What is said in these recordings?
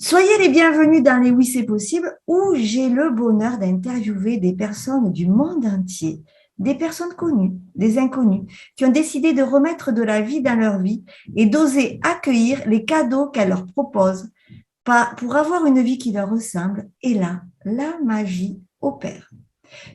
Soyez les bienvenus dans les Oui, c'est possible, où j'ai le bonheur d'interviewer des personnes du monde entier, des personnes connues, des inconnus, qui ont décidé de remettre de la vie dans leur vie et d'oser accueillir les cadeaux qu'elle leur propose pour avoir une vie qui leur ressemble. Et là, la magie opère.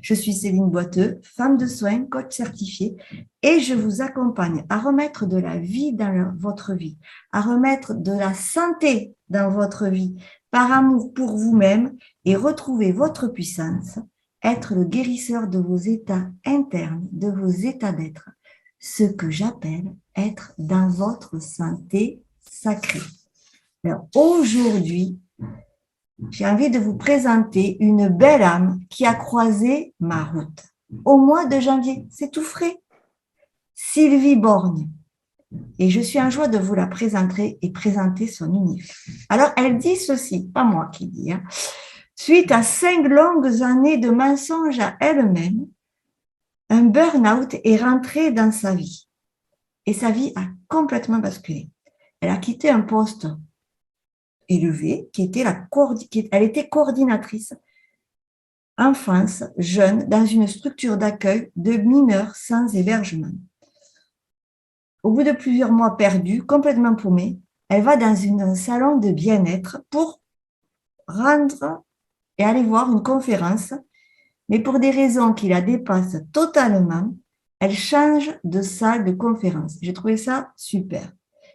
Je suis Céline Boiteux, femme de soins, coach certifiée, et je vous accompagne à remettre de la vie dans votre vie, à remettre de la santé dans votre vie, par amour pour vous-même et retrouver votre puissance, être le guérisseur de vos états internes, de vos états d'être, ce que j'appelle être dans votre santé sacrée. Alors, aujourd'hui, j'ai envie de vous présenter une belle âme qui a croisé ma route. Au mois de janvier, c'est tout frais. Sylvie Borgne. Et je suis en joie de vous la présenter et présenter son univers. Alors, elle dit ceci, pas moi qui dis. Suite à 5 longues années de mensonges à elle-même, un burn-out est rentré dans sa vie. Et sa vie a complètement basculé. Elle a quitté un poste élevée, elle était coordinatrice enfance, jeune, dans une structure d'accueil de mineurs sans hébergement. Au bout de plusieurs mois perdus, complètement paumée, elle va dans un salon de bien-être pour rendre et aller voir une conférence, mais pour des raisons qui la dépassent totalement, elle change de salle de conférence. J'ai trouvé ça super.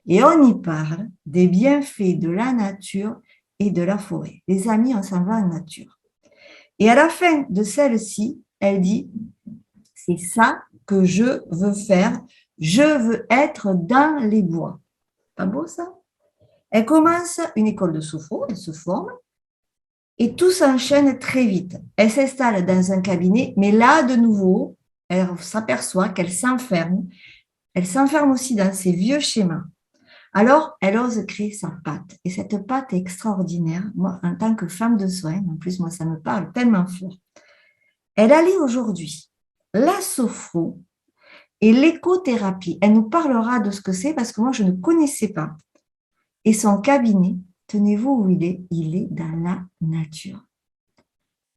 Et on y parle des bienfaits de la nature et de la forêt. Les amis, on s'en va en nature. Et à la fin de celle-ci, elle dit, c'est ça que je veux faire. Je veux être dans les bois. Pas beau ça? Elle commence une école de sophro, elle se forme et tout s'enchaîne très vite. Elle s'installe dans un cabinet, mais là, de nouveau, elle s'aperçoit qu'elle s'enferme. Elle s'enferme aussi dans ses vieux schémas. Alors, elle ose créer sa patte. Et cette patte est extraordinaire. Moi, en tant que femme de soins, en plus, moi, ça me parle tellement fort. Elle allie aujourd'hui la sophro et l'écothérapie. Elle nous parlera de ce que c'est parce que moi, je ne connaissais pas. Et son cabinet, tenez-vous où il est? Il est dans la nature.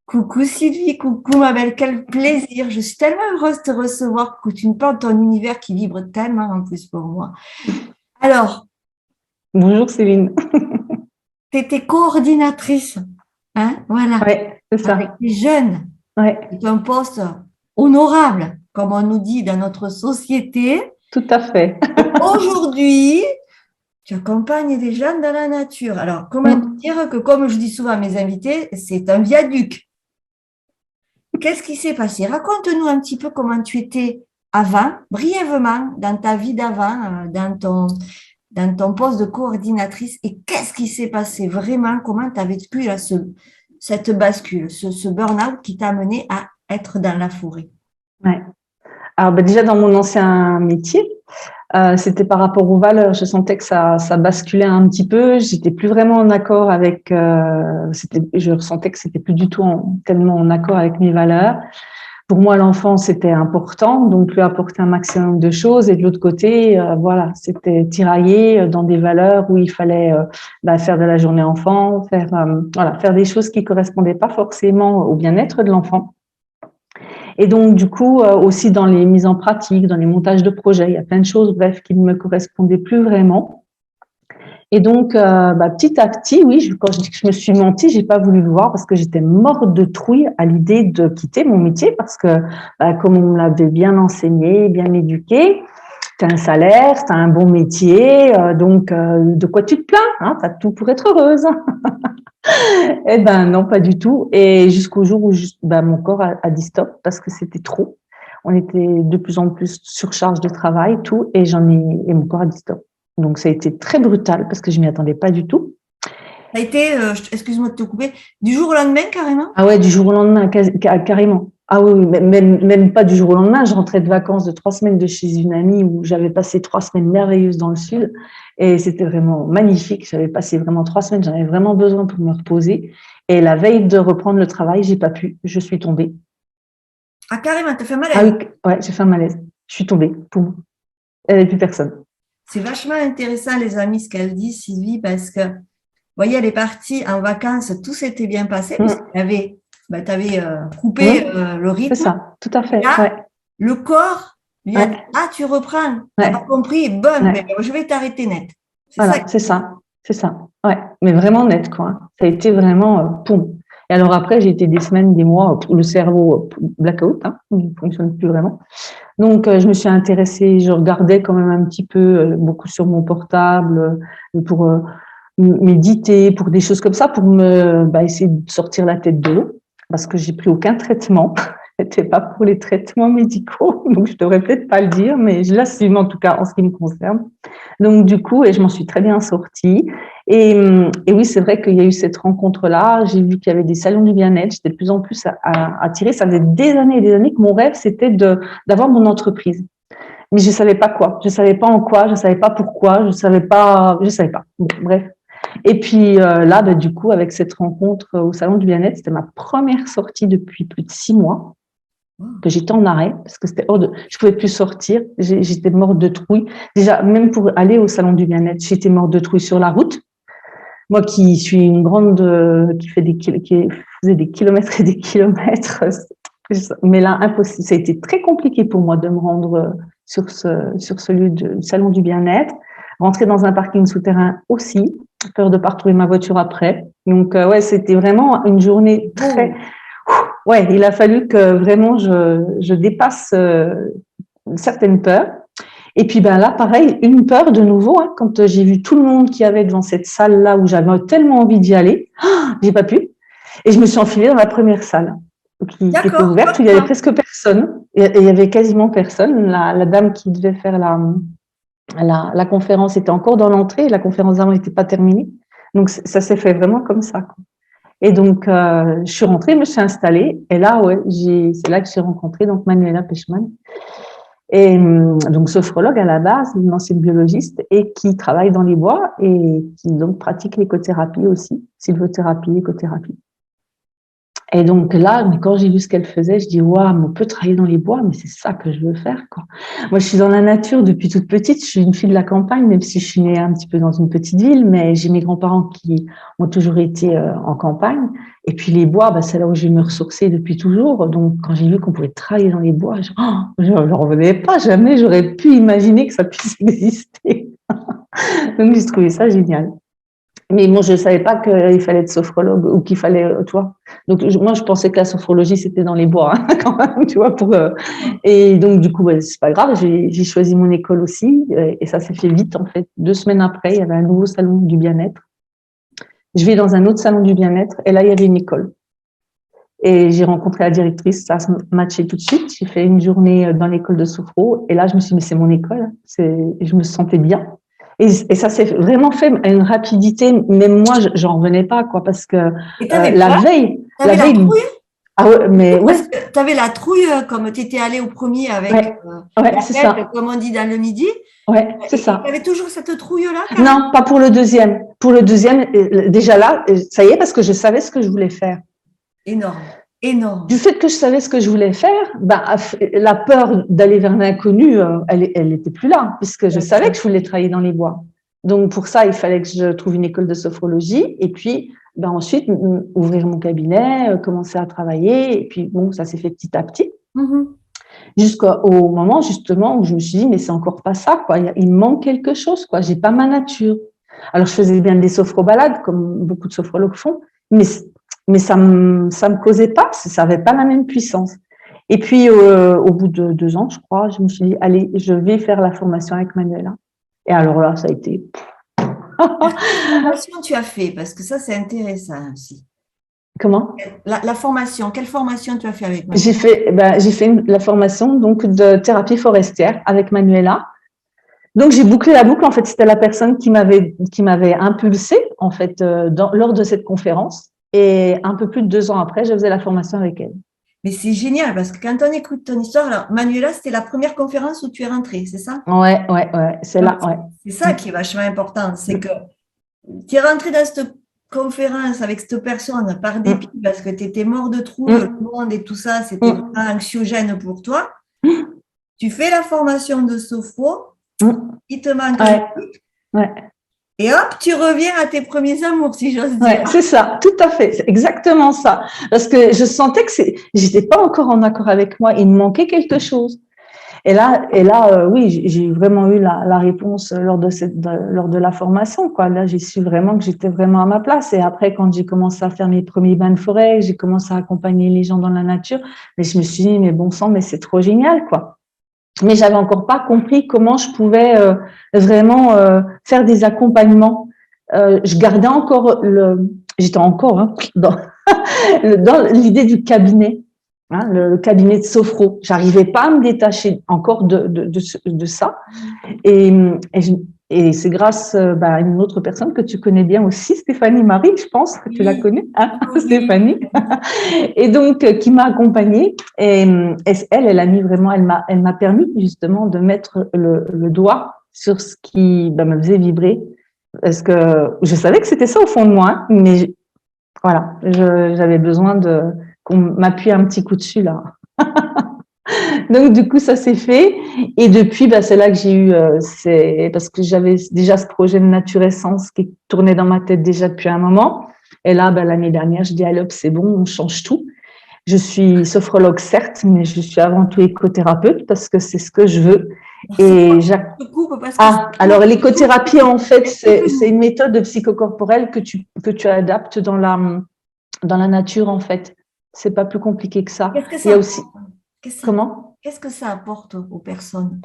Coucou Sylvie, coucou ma belle, quel plaisir. Je suis tellement heureuse de te recevoir, que tu me parles de ton univers qui vibre tellement en plus pour moi. Alors, Bonjour Céline. tu étais coordinatrice, hein, voilà, Oui, c'est avec ça. les jeunes. Oui, C'est un poste honorable, comme on nous dit dans notre société. tout à fait. Aujourd'hui, tu accompagnes des jeunes dans la nature. Alors, comment te Mm. dire que, comme je dis souvent à mes invités, c'est un viaduc. Qu'est-ce qui s'est passé? Raconte-nous un petit peu comment tu étais avant, brièvement, dans ta vie d'avant, dans ton poste de coordinatrice, et qu'est-ce qui s'est passé vraiment? Comment tu as vécu là, cette bascule, ce burn-out qui t'a amené à être dans la forêt? Ouais. Alors déjà dans mon ancien métier, c'était par rapport aux valeurs. Je sentais que ça basculait un petit peu. J'étais plus vraiment en accord avec. Je ressentais que c'était plus du tout tellement en accord avec mes valeurs. Pour moi, l'enfant, c'était important, donc lui apporter un maximum de choses. Et de l'autre côté, voilà, c'était tiraillé dans des valeurs où il fallait faire de la journée enfant, faire des choses qui correspondaient pas forcément au bien-être de l'enfant. Et donc, du coup, aussi dans les mises en pratique, dans les montages de projets, il y a plein de choses, bref, qui ne me correspondaient plus vraiment. Et donc, petit à petit, oui, quand je dis que je me suis menti, j'ai pas voulu le voir parce que j'étais morte de trouille à l'idée de quitter mon métier parce que, comme on me l'avait bien enseigné, bien éduqué, tu as un salaire, tu as un bon métier, donc de quoi tu te plains, hein, tu as tout pour être heureuse. Eh ben non, pas du tout. Et jusqu'au jour où mon corps a dit stop parce que c'était trop. On était de plus en plus surcharge de travail, tout, et et mon corps a dit stop. Donc ça a été très brutal parce que je m'y attendais pas du tout. Ça a été, excuse-moi de te couper, du jour au lendemain carrément? Ah ouais, du jour au lendemain, carrément. Ah oui, oui, même pas du jour au lendemain. Je rentrais de vacances de 3 semaines de chez une amie où j'avais passé 3 semaines merveilleuses dans le sud et c'était vraiment magnifique. J'avais passé vraiment 3 semaines, j'en avais vraiment besoin pour me reposer. Et la veille de reprendre le travail, j'ai pas pu. Je suis tombée. Ah, carrément, t'as fait un Ah malaise. oui, ouais, j'ai fait un malaise. Je suis tombée. Poum. Il n'y avait plus personne. C'est vachement intéressant, les amis, ce qu'elle dit, Sylvie, parce que voyez, elle est partie en vacances, tout s'était bien passé, parce Mm. que tu avais coupé Mm. le C'est rythme. ça, tout à Et fait. là, Ouais, le corps lui a dit, ouais, ah, tu reprends, tu n'as pas ouais, compris, bon, ben, ouais. je vais t'arrêter net. C'est ça. Voilà, c'est ça, c'est ça. Ouais, mais vraiment net, quoi, hein. Ça a été vraiment poum. Et alors après, j'ai été des semaines, des mois, le cerveau blackout, hein, il ne fonctionne plus vraiment. Donc, je me suis intéressée, je regardais quand même un petit peu, beaucoup sur mon portable, pour méditer, pour des choses comme ça, pour essayer de sortir la tête de l'eau, parce que j'ai pris aucun traitement. C'était pas pour les traitements médicaux, donc je devrais peut-être pas le dire, mais je l'assume en tout cas en ce qui me concerne. Donc du coup, et je m'en suis très bien sortie. Et oui, c'est vrai qu'il y a eu cette rencontre-là. J'ai vu qu'il y avait des salons du bien-être. J'étais de plus en plus attirée. Ça faisait des années et des années que mon rêve, c'était d'avoir mon entreprise. Mais je savais pas quoi. Je savais pas en quoi. Je savais pas pourquoi. Je savais pas. Je savais pas. Bon, bref. Et puis là, du coup, avec cette rencontre au salon du bien-être, c'était ma première sortie depuis plus de 6 mois que j'étais en arrêt parce que c'était je pouvais plus sortir. J'étais morte de trouille. Déjà, même pour aller au salon du bien-être, j'étais morte de trouille sur la route. Moi qui suis une grande, qui faisait des kilomètres et des kilomètres, mais là, impossible. Ça a été très compliqué pour moi de me rendre sur ce lieu du salon du bien-être. Rentrer dans un parking souterrain aussi, peur de pas retrouver ma voiture après. Donc, ouais, c'était vraiment une journée très, ouais, il a fallu que vraiment je dépasse certaines peurs. Et puis ben là, pareil, une peur de nouveau, hein, quand j'ai vu tout le monde qui avait devant cette salle-là où j'avais tellement envie d'y aller, j'ai pas pu. Et je me suis enfilée dans la première salle qui était D'accord. ouverte, où il y avait presque personne. Et il y avait quasiment personne. La dame qui devait faire la conférence était encore dans l'entrée, et la conférence d'avant n'était pas terminée. Donc ça s'est fait vraiment comme ça, quoi. Et donc, je suis rentrée, je me suis installée. Et là, ouais, c'est là que j'ai rencontré donc Manuela Pechman. Et donc, sophrologue à la base, une ancienne biologiste, et qui travaille dans les bois et qui donc pratique l'écothérapie aussi, sylvothérapie, écothérapie. Et donc là, mais quand j'ai vu ce qu'elle faisait, je dis waouh, on peut travailler dans les bois, mais c'est ça que je veux faire, quoi. Moi, je suis dans la nature depuis toute petite. Je suis une fille de la campagne, même si je suis née un petit peu dans une petite ville, mais j'ai mes grands-parents qui ont toujours été en campagne. Et puis les bois, c'est là où je vais me ressourcer depuis toujours. Donc quand j'ai vu qu'on pouvait travailler dans les bois, je n'en revenais pas. Jamais j'aurais pu imaginer que ça puisse exister. Donc j'ai trouvé ça génial. Mais moi, je ne savais pas qu'il fallait être sophrologue ou qu'il fallait, tu vois. Donc, moi, je pensais que la sophrologie, c'était dans les bois, hein, quand même, tu vois. Et donc, du coup, c'est pas grave, j'ai choisi mon école aussi. Et ça s'est fait vite, en fait. 2 semaines après, il y avait un nouveau salon du bien-être. Je vais dans un autre salon du bien-être et là, il y avait une école. Et j'ai rencontré la directrice, ça a matché tout de suite. J'ai fait une journée dans l'école de sophro et là, je me suis dit, mais c'est mon école. Je me sentais bien. Et ça s'est vraiment fait à une rapidité. Même moi, j'en revenais pas, quoi, parce que Et tu avais la peur? veille, Tu avais la trouille? ah ouais, mais Parce ouais, que tu avais la trouille, comme tu étais allé au premier avec ouais, ouais, la c'est tête, ça, comme on dit dans le midi. ouais, c'est Et tu ça. avais toujours cette trouille-là, quand même? Non, pas pour le deuxième. Pour le deuxième, déjà là, ça y est, parce que je savais ce que je voulais faire. Énorme, Du énorme. fait que je savais ce que je voulais faire, la peur d'aller vers l'inconnu, elle était plus là, puisque je Bien savais sûr. que je voulais travailler dans les bois. Donc pour ça, il fallait que je trouve une école de sophrologie, et puis ensuite ouvrir mon cabinet, commencer à travailler, et puis bon, ça s'est fait petit à petit, Mhm. jusqu'au moment justement où je me suis dit mais c'est encore pas ça, quoi. Il me manque quelque chose, quoi. J'ai pas ma nature. Alors je faisais bien des sophrobalades comme beaucoup de sophrologues font, mais ça me causait pas, ça avait pas la même puissance. Et puis au bout de 2 ans, je crois, je me suis dit allez, je vais faire la formation avec Manuela. Et alors là, ça a été Quelle formation tu as fait? Parce que ça, c'est intéressant aussi. comment? La formation, quelle formation tu as fait avec J'ai Manuel? fait la formation donc de thérapie forestière avec Manuela. Donc j'ai bouclé la boucle. En fait, c'était la personne qui m'avait impulsé en fait lors de cette conférence. Et un peu plus de 2 ans après, je faisais la formation avec elle. Mais c'est génial parce que quand on écoute ton histoire, alors Manuela, c'était la première conférence où tu es rentrée, c'est ça? Ouais, ouais, ouais, c'est Donc, là, ouais. c'est ça qui est vachement important, c'est que tu es rentré dans cette conférence avec cette personne par dépit Mm, parce que tu étais mort de trouille, le mm, monde et tout ça, c'était mm, vraiment anxiogène pour toi. mm, Tu fais la formation de sophro, mm. il te manque un Ouais, truc, ouais. Et hop, tu reviens à tes premiers amours, si j'ose dire. Ouais, c'est ça, tout à fait, c'est exactement ça. Parce que je sentais que j'étais pas encore en accord avec moi, il me manquait quelque chose. Oui, j'ai vraiment eu la réponse lors de la formation, quoi. Là, j'ai su vraiment que j'étais vraiment à ma place. Et après, quand j'ai commencé à faire mes premiers bains de forêt, j'ai commencé à accompagner les gens dans la nature, mais je me suis dit, mais bon sang, mais c'est trop génial, quoi. Mais j'avais encore pas compris comment je pouvais vraiment faire des accompagnements. Je gardais encore j'étais encore dans, dans l'idée du cabinet, le cabinet de sophro. J'arrivais pas à me détacher encore de ça. Et, et, et c'est grâce à une autre personne que tu connais bien aussi, Stéphanie Marie, je pense que tu la Oui, connais, hein, oui. Stéphanie, et donc qui m'a accompagnée. Et elle a mis vraiment, elle m'a permis justement de mettre le doigt sur ce qui me faisait vibrer, parce que je savais que c'était ça au fond de moi, hein, mais voilà, j'avais besoin qu'on m'appuie un petit coup dessus là. Donc du coup ça s'est fait et depuis c'est là que j'ai eu c'est parce que j'avais déjà ce projet de Naturescence qui tournait dans ma tête déjà depuis un moment et là l'année dernière je dis allez hop c'est bon on change tout. Je suis sophrologue certes mais je suis avant tout écothérapeute parce que c'est ce que je veux et alors l'écothérapie en fait c'est une méthode psychocorporelle que tu adaptes dans la nature en fait. C'est pas plus compliqué que ça. Il y a aussi comment? Qu'est-ce que ça apporte aux personnes?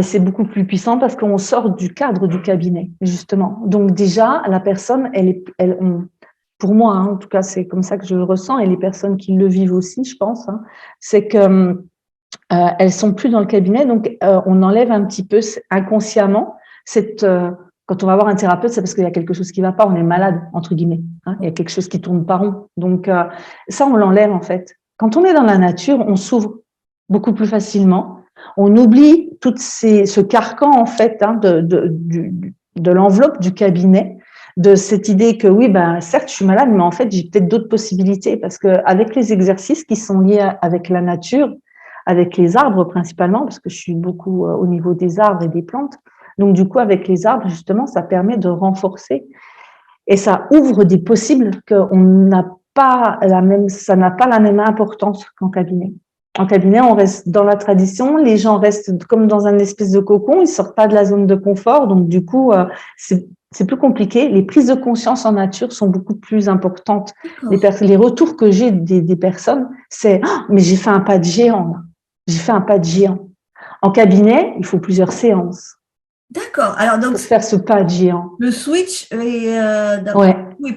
C'est beaucoup plus puissant parce qu'on sort du cadre du cabinet, justement. Donc déjà, la personne, pour moi, en tout cas, c'est comme ça que je le ressens, et les personnes qui le vivent aussi, je pense, c'est que elles sont plus dans le cabinet, donc on enlève un petit peu inconsciemment quand on va voir un thérapeute, c'est parce qu'il y a quelque chose qui ne va pas, on est malade entre guillemets. Il y a quelque chose qui tourne pas rond. Donc ça, on l'enlève en fait. Quand on est dans la nature, on s'ouvre beaucoup plus facilement. On oublie ce carcan en fait de l'enveloppe du cabinet, de cette idée que oui, certes, je suis malade, mais en fait, j'ai peut-être d'autres possibilités parce que avec les exercices qui sont liés avec la nature, avec les arbres principalement, parce que je suis beaucoup au niveau des arbres et des plantes. Donc, du coup, avec les arbres, justement, ça permet de renforcer et ça ouvre des possibles qu'on n'a pas ça n'a pas la même importance qu'en cabinet. En cabinet, on reste dans la tradition, les gens restent comme dans un espèce de cocon, ils sortent pas de la zone de confort, donc du coup, c'est plus compliqué. Les prises de conscience en nature sont beaucoup plus importantes. Les retours que j'ai des personnes, c'est mais j'ai fait un pas de géant là. J'ai fait un pas de géant. En cabinet, il faut plusieurs séances. D'accord. Alors donc pour faire ce pas de géant. Le switch est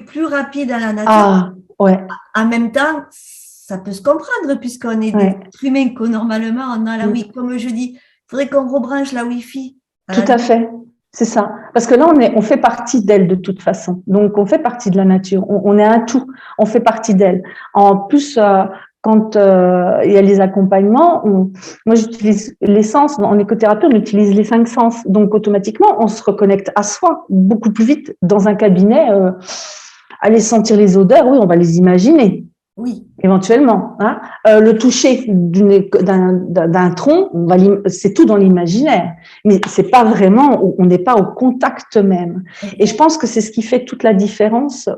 plus rapide à la nature. Ah ouais. En même temps, ça peut se comprendre puisqu'on est des êtres humains que normalement on a la Wi-Fi. Comme je dis, il faudrait qu'on rebranche la Wi-Fi. Tout à fait. C'est ça. Parce que là, on fait partie d'elle de toute façon. Donc, on fait partie de la nature. On est un tout. On fait partie d'elle. En plus, quand il y a les accompagnements, moi, j'utilise l'essence. En écothérapie, on utilise les 5 sens. Donc, automatiquement, on se reconnecte à soi beaucoup plus vite. Dans un cabinet, aller sentir les odeurs, oui, on va les imaginer. Oui. Éventuellement. Le toucher d'un tronc, c'est tout dans l'imaginaire. Mais c'est pas vraiment, on n'est pas au contact même. Et je pense que c'est ce qui fait toute la différence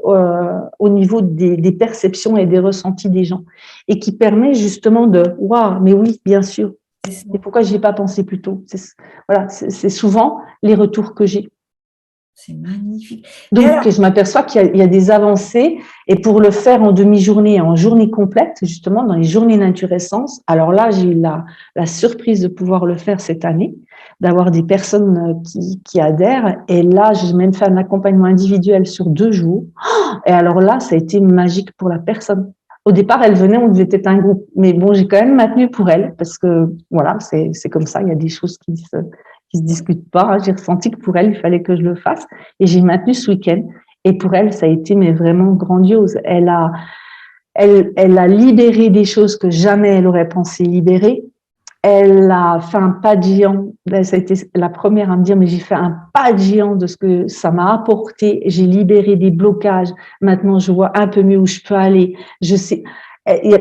au niveau des perceptions et des ressentis des gens. Et qui permet justement waouh, mais oui, bien sûr. Et pourquoi j'y ai pas pensé plus tôt? C'est souvent les retours que j'ai. C'est magnifique. Donc, je m'aperçois qu'il y a des avancées et pour le faire en demi-journée, en journée complète, justement, dans les journées Naturescence, alors là, j'ai eu la surprise de pouvoir le faire cette année, d'avoir des personnes qui adhèrent. Et là, j'ai même fait un accompagnement individuel sur 2 jours. Et alors là, ça a été magique pour la personne. Au départ, elle venait, on était un groupe. Mais bon, j'ai quand même maintenu pour elle parce que, voilà, c'est comme ça, il y a des choses qui se discutent pas. J'ai ressenti que pour elle, il fallait que je le fasse. Et j'ai maintenu ce week-end. Et pour elle, ça a été vraiment grandiose. Elle a libéré des choses que jamais elle aurait pensé libérer. Elle a fait un pas de géant. Ça a été la première à me dire, mais j'ai fait un pas de géant de ce que ça m'a apporté. J'ai libéré des blocages. Maintenant, je vois un peu mieux où je peux aller. Je sais.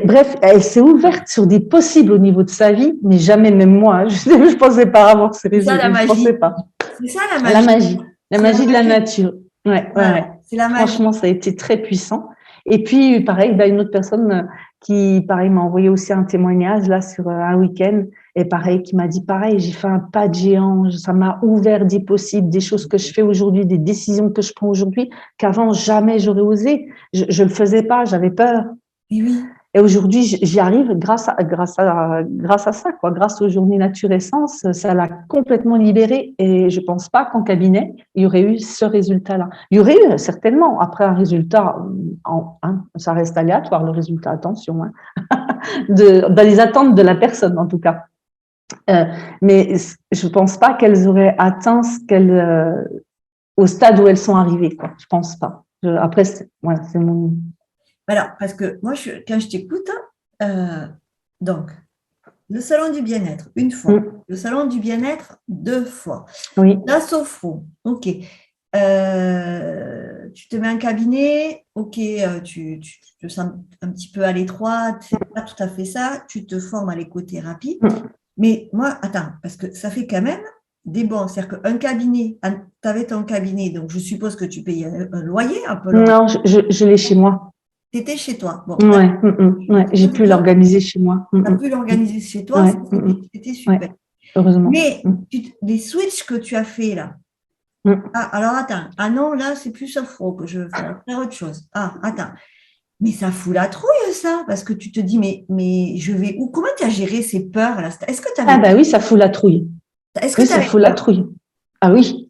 Bref, elle s'est ouverte sur des possibles au niveau de sa vie, mais jamais même moi. Je pensais pas avancer les yeux. Je pensais pas. C'est ça la magie. La magie. La magie de la nature. Ouais, ouais, ouais. C'est la magie. Franchement, ça a été très puissant. Et puis, pareil, une autre personne qui, pareil, m'a envoyé aussi un témoignage là sur un week-end. Et pareil, qui m'a dit pareil, j'ai fait un pas de géant. Ça m'a ouvert des possibles, des choses que je fais aujourd'hui, des décisions que je prends aujourd'hui, qu'avant, jamais j'aurais osé. Je le faisais pas, j'avais peur. Et oui. Et aujourd'hui, j'y arrive grâce à ça, quoi. Grâce aux journées Nature Essence, ça l'a complètement libéré. Et je pense pas qu'en cabinet, il y aurait eu ce résultat-là. Il y aurait eu certainement après un résultat, ça reste aléatoire le résultat, attention, hein, dans les attentes de la personne en tout cas. Mais je pense pas qu'elles auraient atteint au stade où elles sont arrivées, quoi. Je pense pas. Après, c'est mon. Alors, parce que moi, quand je t'écoute, donc, le salon du bien-être, une fois. Le salon du bien-être, 2 fois. Oui. La sophro, ok. Tu te mets en cabinet, ok, tu te sens un petit peu à l'étroit, c'est pas tout à fait ça, tu te formes à l'écothérapie. Mais moi, attends, parce que ça fait quand même des bons. C'est-à-dire qu'un cabinet, tu avais ton cabinet, donc je suppose que tu payais un loyer un peu. Non, je l'ai chez moi. Tu étais chez toi. Bon, ouais, j'ai pu l'organiser chez moi. Tu as pu l'organiser chez toi, c'était super. Ouais, heureusement. Mais les switches que tu as fait là, alors attends, non, là c'est plus sophro que je veux faire autre chose. Attends, mais ça fout la trouille ça, parce que tu te dis, mais je vais où? Comment tu as géré ces peurs là? Est-ce que tu avais... Ah bah oui, ça fout la trouille. Est-ce que ça fout la trouille. Ah oui.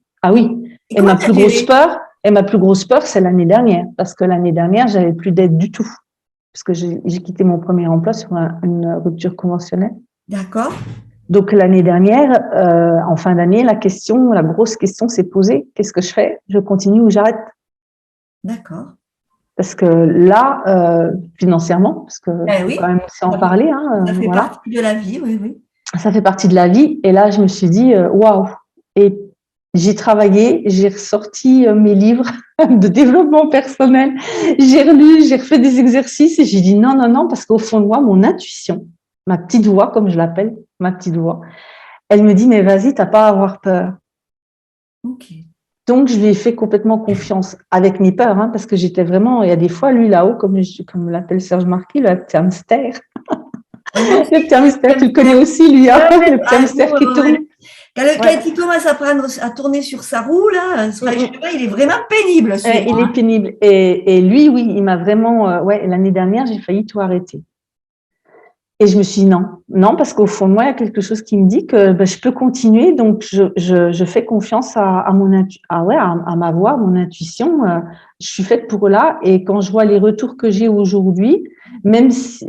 Et ma plus grosse peur, c'est l'année dernière, parce que l'année dernière, j'avais plus d'aide du tout, parce que j'ai quitté mon premier emploi sur une rupture conventionnelle. D'accord. Donc l'année dernière, en fin d'année, la grosse question s'est posée, qu'est-ce que je fais? Je continue ou j'arrête? D'accord. Parce que là, financièrement, parce que faut quand même aussi en parler. Ça fait partie de la vie, oui. Ça fait partie de la vie. Et là, je me suis dit, waouh. Et j'ai travaillé, j'ai ressorti mes livres de développement personnel, j'ai relu, j'ai refait des exercices et j'ai dit non, parce qu'au fond de moi, mon intuition, ma petite voix, comme je l'appelle, ma petite voix, elle me dit, mais vas-y, t'as pas à avoir peur. Ok. Donc, je lui ai fait complètement confiance avec mes peurs, parce que j'étais vraiment, il y a des fois, lui là-haut, comme l'appelle Serge Marquis, le petit hamster. Le petit hamster, tu le connais aussi, lui, le petit hamster qui tourne. Quand il commence à tourner sur sa roue, là, il est vraiment pénible. Il est pénible. Et lui, oui, il m'a vraiment... l'année dernière, j'ai failli tout arrêter. Et je me suis dit non, parce qu'au fond de moi, il y a quelque chose qui me dit que je peux continuer. Donc, je fais confiance à ma voix, à mon intuition. Je suis faite pour là. Et quand je vois les retours que j'ai aujourd'hui, même si...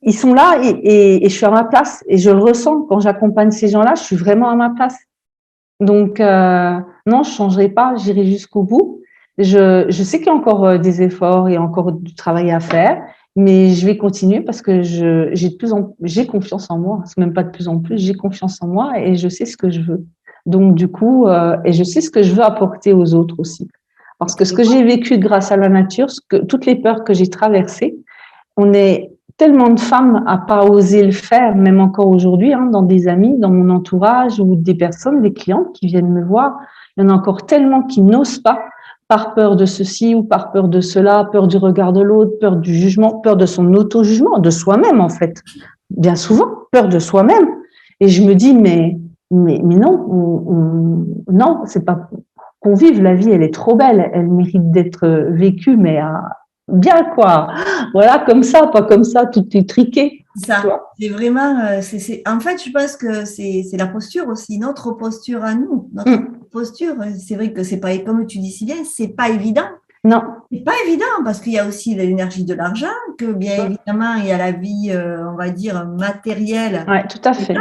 ils sont là et je suis à ma place et je le ressens quand j'accompagne ces gens-là, je suis vraiment à ma place. Donc non, je changerai pas, j'irai jusqu'au bout. Je sais qu'il y a encore des efforts et encore du travail à faire, mais je vais continuer parce que j'ai confiance en moi. C'est même pas de plus en plus, j'ai confiance en moi et je sais ce que je veux. Donc du coup, et je sais ce que je veux apporter aux autres aussi. Parce que ce que j'ai vécu grâce à la nature, toutes les peurs que j'ai traversées, on est tellement de femmes à pas oser le faire, même encore aujourd'hui, dans des amis, dans mon entourage ou des personnes, des clientes qui viennent me voir. Il y en a encore tellement qui n'osent pas par peur de ceci ou par peur de cela, peur du regard de l'autre, peur du jugement, peur de son auto-jugement, de soi-même en fait. Bien souvent, peur de soi-même. Et je me dis, mais non, non, c'est pas qu'on vive. La vie, elle est trop belle, elle mérite d'être vécue, mais bien quoi, voilà, comme ça, pas comme ça, tout est triqué. Ça, c'est vraiment, en fait, je pense que c'est la posture aussi, notre posture à nous, notre posture. C'est vrai que c'est pas, comme tu dis si bien, c'est pas évident. Non. C'est pas évident parce qu'il y a aussi l'énergie de l'argent, que bien évidemment, il y a la vie, on va dire, matérielle. Oui, tout à fait.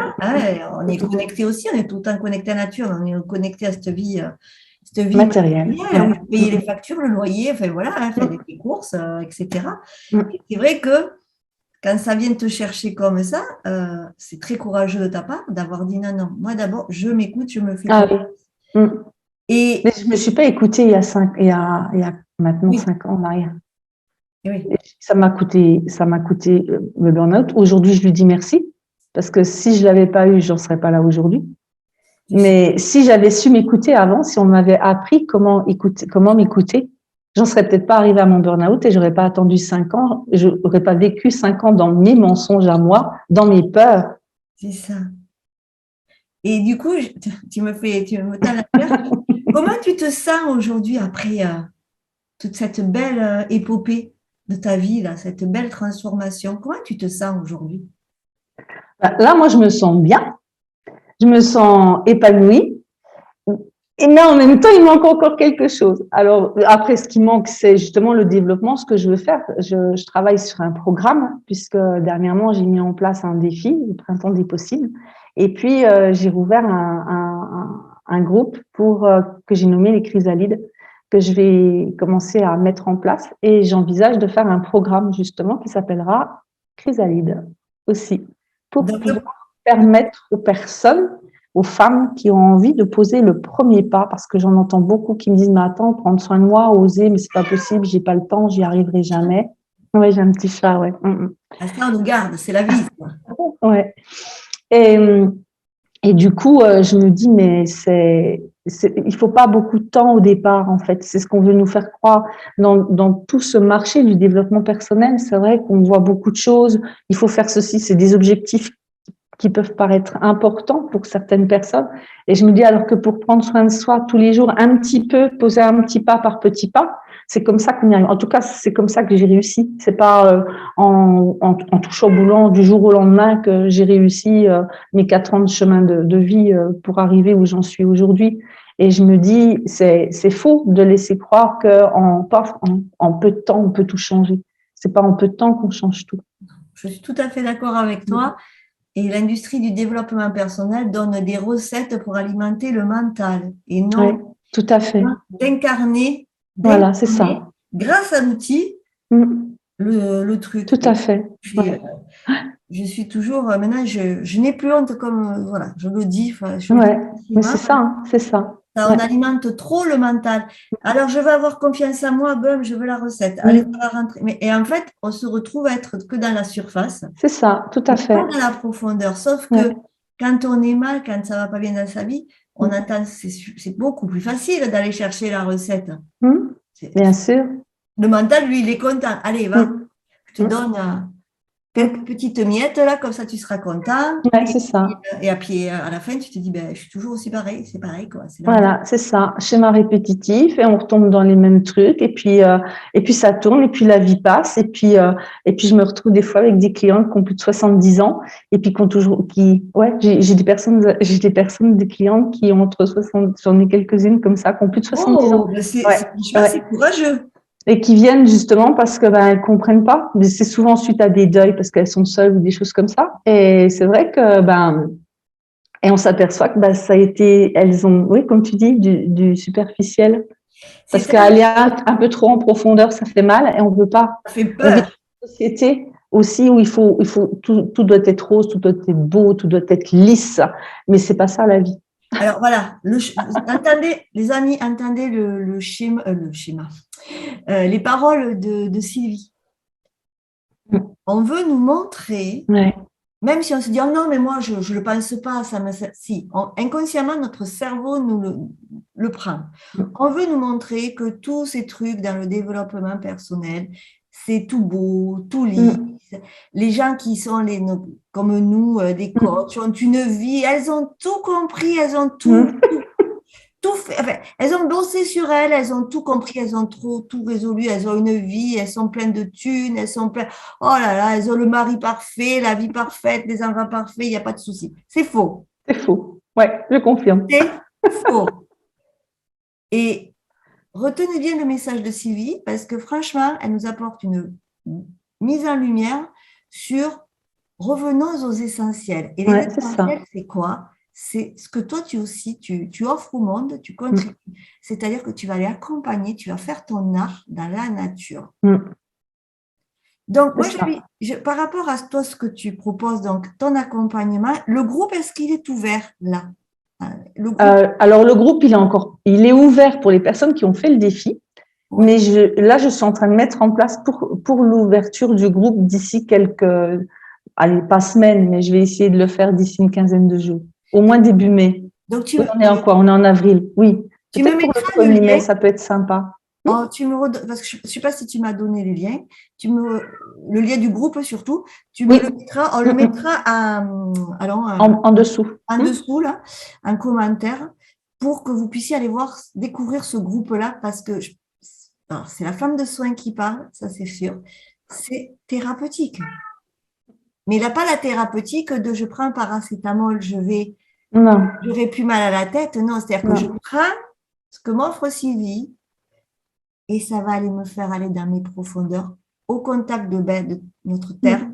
On est connecté aussi, on est tout le temps connecté à la nature, on est connecté à cette vie matérielle. On peut payer les factures, le loyer, enfin voilà, faire des courses, etc. Et c'est vrai que quand ça vient te chercher comme ça, c'est très courageux de ta part d'avoir dit non. Moi d'abord, je m'écoute, je me fais confiance. Mais je ne me suis pas écoutée il y a maintenant 5 ans en arrière. Oui. Ça m'a coûté le burn-out. Aujourd'hui, je lui dis merci parce que si je l'avais pas eu, j'en serais pas là aujourd'hui. Mais si j'avais su m'écouter avant, si on m'avait appris comment m'écouter, j'en serais peut-être pas arrivée à mon burn-out et j'aurais pas attendu 5 ans, j'aurais pas vécu 5 ans dans mes mensonges à moi, dans mes peurs. C'est ça. Et du coup, tu me tends la perche. Comment tu te sens aujourd'hui après toute cette belle épopée de ta vie, là, cette belle transformation? Comment tu te sens aujourd'hui? Là, moi, je me sens bien, je me sens épanouie. Mais en même temps, il manque encore quelque chose. Alors, après, ce qui manque, c'est justement le développement, ce que je veux faire. Je travaille sur un programme, puisque dernièrement, j'ai mis en place un défi, le printemps des possibles. Et puis, j'ai rouvert un groupe que j'ai nommé les Chrysalides, que je vais commencer à mettre en place. Et j'envisage de faire un programme, justement, qui s'appellera Chrysalides aussi, pour Donc, pouvoir permettre aux personnes, aux femmes qui ont envie de poser le premier pas, parce que j'en entends beaucoup qui me disent, mais attends, prendre soin de moi, oser, mais c'est pas possible, j'ai pas le temps, j'y arriverai jamais. Ouais, j'ai un petit chat, ouais. ça, on nous garde, c'est la vie. Ouais. Et, et du coup, je me dis, mais il faut pas beaucoup de temps au départ, en fait. C'est ce qu'on veut nous faire croire dans tout ce marché du développement personnel. C'est vrai qu'on voit beaucoup de choses. Il faut faire ceci, c'est des objectifs qui peuvent paraître importants pour certaines personnes. Et je me dis, alors que pour prendre soin de soi tous les jours, un petit peu, poser un petit pas par petit pas, c'est comme ça qu'on y arrive. En tout cas, c'est comme ça que j'ai réussi. C'est pas en touchant au boulot du jour au lendemain que j'ai réussi mes 4 ans de chemin de vie pour arriver où j'en suis aujourd'hui. Et je me dis, c'est faux de laisser croire en peu de temps, on peut tout changer. C'est pas en peu de temps qu'on change tout. Je suis tout à fait d'accord avec toi. Et l'industrie du développement personnel donne des recettes pour alimenter le mental et non Oui, tout à fait. d'incarner Voilà, c'est ça. grâce à l'outil le truc. Tout à fait. Je suis toujours, maintenant, je n'ai plus honte comme, voilà, je le dis. Mais c'est ça, hein, c'est ça. On alimente trop le mental. Alors, je veux avoir confiance en moi, boum, je veux la recette. Allez, ça va rentrer. Et en fait, on se retrouve à être que dans la surface. C'est ça, tout à fait. Pas dans la profondeur. Sauf que quand on est mal, quand ça va pas bien dans sa vie, on attend, c'est beaucoup plus facile d'aller chercher la recette. Bien sûr. Le mental, lui, il est content. Allez, va, je te donne quelques petites miettes, là, comme ça, tu seras content. Ouais, c'est ça. Et puis, à la fin, tu te dis, ben, je suis toujours aussi pareil, c'est pareil, quoi. Voilà, c'est ça. Schéma répétitif et on retombe dans les mêmes trucs et puis ça tourne et puis la vie passe et puis je me retrouve des fois avec des clients qui ont plus de 70 ans et puis j'ai des personnes, des clientes qui ont entre 60, j'en ai quelques-unes comme ça, qui ont plus de 70 ans. C'est courageux. Et qui viennent justement parce que elles comprennent pas. Mais c'est souvent suite à des deuils parce qu'elles sont seules ou des choses comme ça. Et c'est vrai que et on s'aperçoit que ça a été, elles ont, oui, comme tu dis, du superficiel. Parce qu'aller un peu trop en profondeur, ça fait mal et on veut pas. Ça fait peur. On vit dans une société aussi où il faut tout doit être rose, tout doit être beau, tout doit être lisse. Mais c'est pas ça la vie. Alors voilà, entendez, les amis, entendez le schéma, les paroles de Sylvie. On veut nous montrer, même si on se dit, oh non, mais moi, je ne le pense pas, inconsciemment, notre cerveau nous le prend. On veut nous montrer que tous ces trucs dans le développement personnel, c'est tout beau, tout lisse. Les gens qui sont comme nous, des coachs, ont une vie, elles ont tout compris, elles ont tout fait. Enfin, elles ont bossé sur elles, elles ont tout compris, elles ont tout résolu, elles ont une vie, elles sont pleines de thunes, elles sont pleines. Oh là là, elles ont le mari parfait, la vie parfaite, les enfants parfaits, il n'y a pas de souci. C'est faux. C'est faux. Ouais, je confirme. C'est faux. Et retenez bien le message de Sylvie parce que franchement, elle nous apporte une mise en lumière sur revenons aux essentiels. Et les essentiels, c'est quoi? C'est ce que toi, tu offres au monde, tu contribues. C'est-à-dire que tu vas aller accompagner, tu vas faire ton art dans la nature. Donc, moi, par rapport à toi, ce que tu proposes, donc ton accompagnement, le groupe, est-ce qu'il est ouvert là? Alors, le groupe, il est ouvert pour les personnes qui ont fait le défi. Mais là, je suis en train de mettre en place pour l'ouverture du groupe d'ici pas semaines, mais je vais essayer de le faire d'ici une quinzaine de jours. Au moins début mai. Donc, Oui, on est en quoi? On est en avril. Oui. tu me Peut-être pour le mettras le 1er mai, lien. ça peut être sympa. Oh, parce que je ne sais pas si tu m'as donné les liens. Le lien du groupe surtout. Tu me Oui. le mettras. On le mettra alors, En dessous. en dessous, là, en commentaire, pour que vous puissiez aller voir, découvrir ce groupe-là, parce que alors, c'est la femme de soins qui parle, ça c'est sûr. C'est thérapeutique. Mais il n'a pas la thérapeutique de je prends un paracétamol, Non, j'aurai plus mal à la tête. Non, c'est-à-dire que je non. prends ce que m'offre Sylvie et ça va aller me faire aller dans mes profondeurs, au contact de notre terre,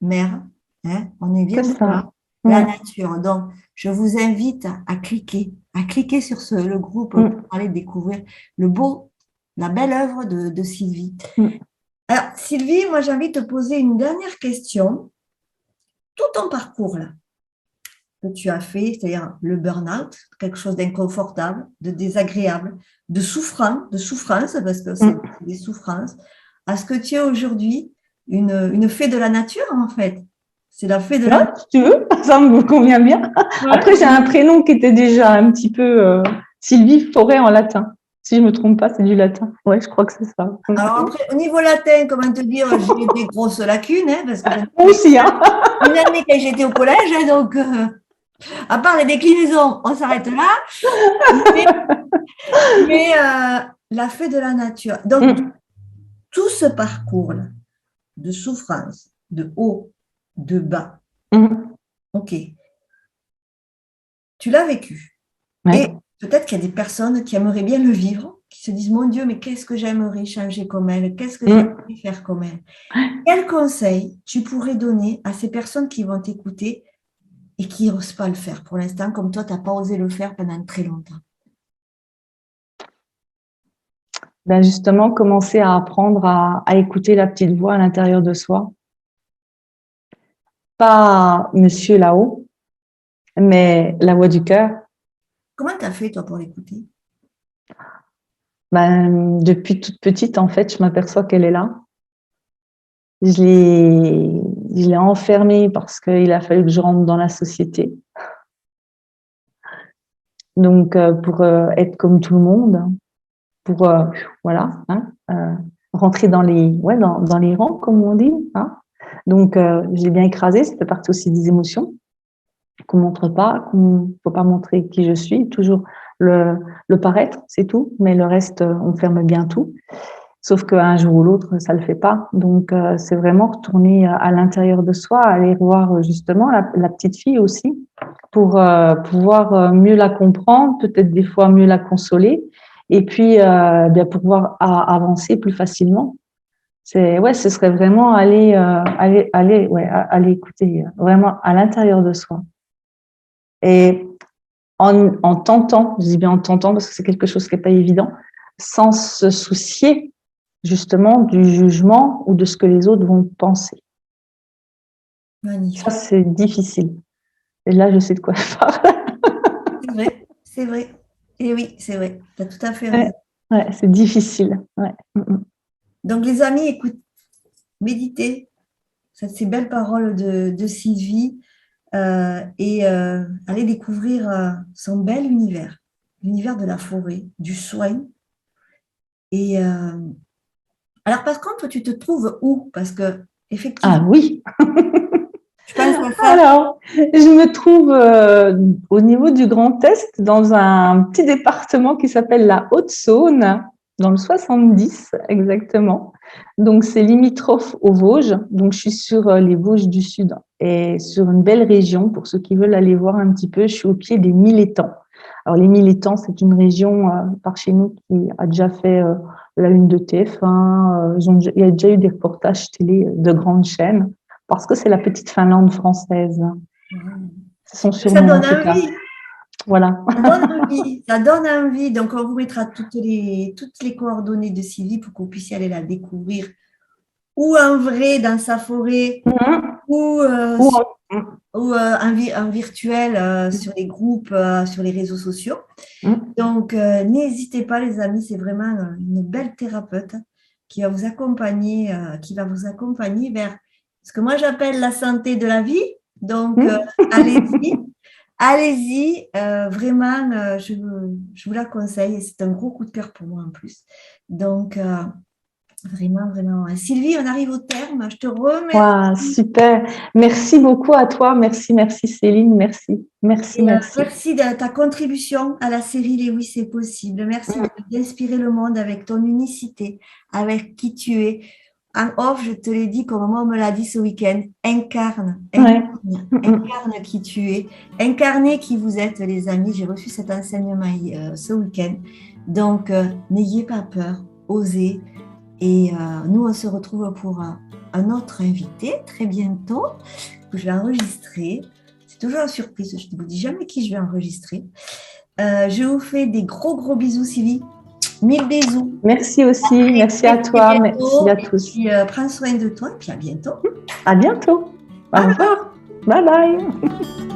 mère. Hein, on est bien C'est d'accord. ça. La Mm. nature. Donc, je vous invite à cliquer sur le groupe pour Mm. aller découvrir la belle œuvre de Sylvie. Mm. Alors, Sylvie, moi, j'ai envie de te poser une dernière question. Tout ton parcours là, que tu as fait, c'est-à-dire le burn-out, quelque chose d'inconfortable, de désagréable, de souffrance, parce que c'est Mm. des souffrances, à ce que tu es aujourd'hui une fée de la nature, en fait. C'est la fée de la Ouais, nature. si tu veux, ça me convient bien. Après, j'ai un prénom qui était déjà un petit peu Sylvie Forêt en latin. Si je me trompe pas, c'est du latin. Ouais, je crois que c'est ça. Alors après, au niveau latin, comment te dire, j'ai des grosses lacunes, hein, parce que j'en ai Moi fait aussi, hein. une année quand j'étais au collège, hein, donc à part les déclinaisons, on s'arrête là. Mais la fée de la nature. Donc, Mm. tout ce parcours-là de souffrance, de haut, de bas, Mm. ok, tu l'as vécu. Ouais. Et peut-être qu'il y a des personnes qui aimeraient bien le vivre, qui se disent, mon Dieu, mais qu'est-ce que j'aimerais changer comme elle, qu'est-ce que Mm. j'aimerais faire comme elle. Quel conseil tu pourrais donner à ces personnes qui vont t'écouter et qui n'osent pas le faire pour l'instant, comme toi, tu n'as pas osé le faire pendant très longtemps? Ben justement, commencer à apprendre à écouter la petite voix à l'intérieur de soi. Pas monsieur là-haut, mais la voix du cœur. Comment tu as fait, toi, pour l'écouter? Ben, depuis toute petite, en fait, je m'aperçois qu'elle est là. Je l'ai, je l'ai enfermée parce qu'il a fallu que je rentre dans la société. Donc, pour être comme tout le monde, pour voilà, hein, rentrer dans dans les rangs, comme on dit. Hein. Donc, je l'ai bien écrasé. Ça fait partie aussi des émotions qu'on montre pas, qu'on faut pas montrer qui je suis. Toujours le paraître, c'est tout. Mais le reste, on ferme bien tout. Sauf qu'un jour ou l'autre, ça le fait pas. Donc, c'est vraiment retourner à l'intérieur de soi, aller voir justement la petite fille aussi, pour pouvoir mieux la comprendre, peut-être des fois mieux la consoler, et puis bien pouvoir avancer plus facilement. Ouais, ce serait vraiment aller écouter vraiment à l'intérieur de soi. Et en tentant, je dis bien en tentant parce que c'est quelque chose qui n'est pas évident, sans se soucier justement du jugement ou de ce que les autres vont penser. Ça, Magnifique. c'est difficile. Et là, je sais de quoi je parle. C'est vrai, c'est vrai. Et oui, c'est vrai. Tu as tout à fait Ouais, raison. ouais, c'est difficile. Ouais. Donc, les amis, écoute, méditez ces belles paroles de Sylvie et allez découvrir son bel univers, l'univers de la forêt, du soin. Et alors, par contre, tu te trouves où? Parce que, Ah effectivement, oui. je pense à ça. Alors, je me trouve au niveau du Grand Est, dans un petit département qui s'appelle la Haute-Saône, dans le 70 exactement. Donc, c'est limitrophe aux Vosges. Donc, je suis sur les Vosges du Sud et sur une belle région. Pour ceux qui veulent aller voir un petit peu, je suis au pied des Mille Étangs. Alors, les Mille Étangs, c'est une région par chez nous qui a déjà fait la une de TF1. Il y a déjà eu des reportages télé de grandes chaînes parce que c'est la petite Finlande française. C'est son Ça surnom en donne tout cas. envie. Voilà. Ça donne envie. Ça donne envie. Donc, on vous mettra toutes les coordonnées de Sylvie pour que vous puissiez aller la découvrir ou en vrai dans sa forêt ou, Ou en virtuel sur les groupes, sur les réseaux sociaux. en- Donc, n'hésitez pas, les amis, c'est vraiment une belle thérapeute qui va vous accompagner vers ce que moi j'appelle la santé de la vie. Donc, allez-y, allez-y, vraiment, je vous la conseille et c'est un gros coup de cœur pour moi en plus. Donc, vraiment, vraiment. Sylvie, on arrive au terme. Je te Wow, remercie. super. Merci beaucoup à toi. Merci, merci Céline. Merci, merci, Et, merci. merci de ta contribution à la série Les Oui, c'est possible. Merci d'inspirer le monde avec ton unicité, avec qui tu es. En off, je te l'ai dit, comme moi on me l'a dit ce week-end, Ouais. incarne qui tu es, incarnez qui vous êtes, les amis. J'ai reçu cet enseignement ce week-end. Donc, n'ayez pas peur, osez. Et nous, on se retrouve pour un autre invité très bientôt, que je vais enregistrer. C'est toujours une surprise, je ne vous dis jamais qui je vais enregistrer. Je vous fais des gros, gros bisous, Sylvie. 1000 bisous. Merci aussi. Merci à Très toi. Merci bientôt. à Et tous. puis, prends soin de toi. Et puis, à bientôt. À bientôt. Au revoir. Bye bye.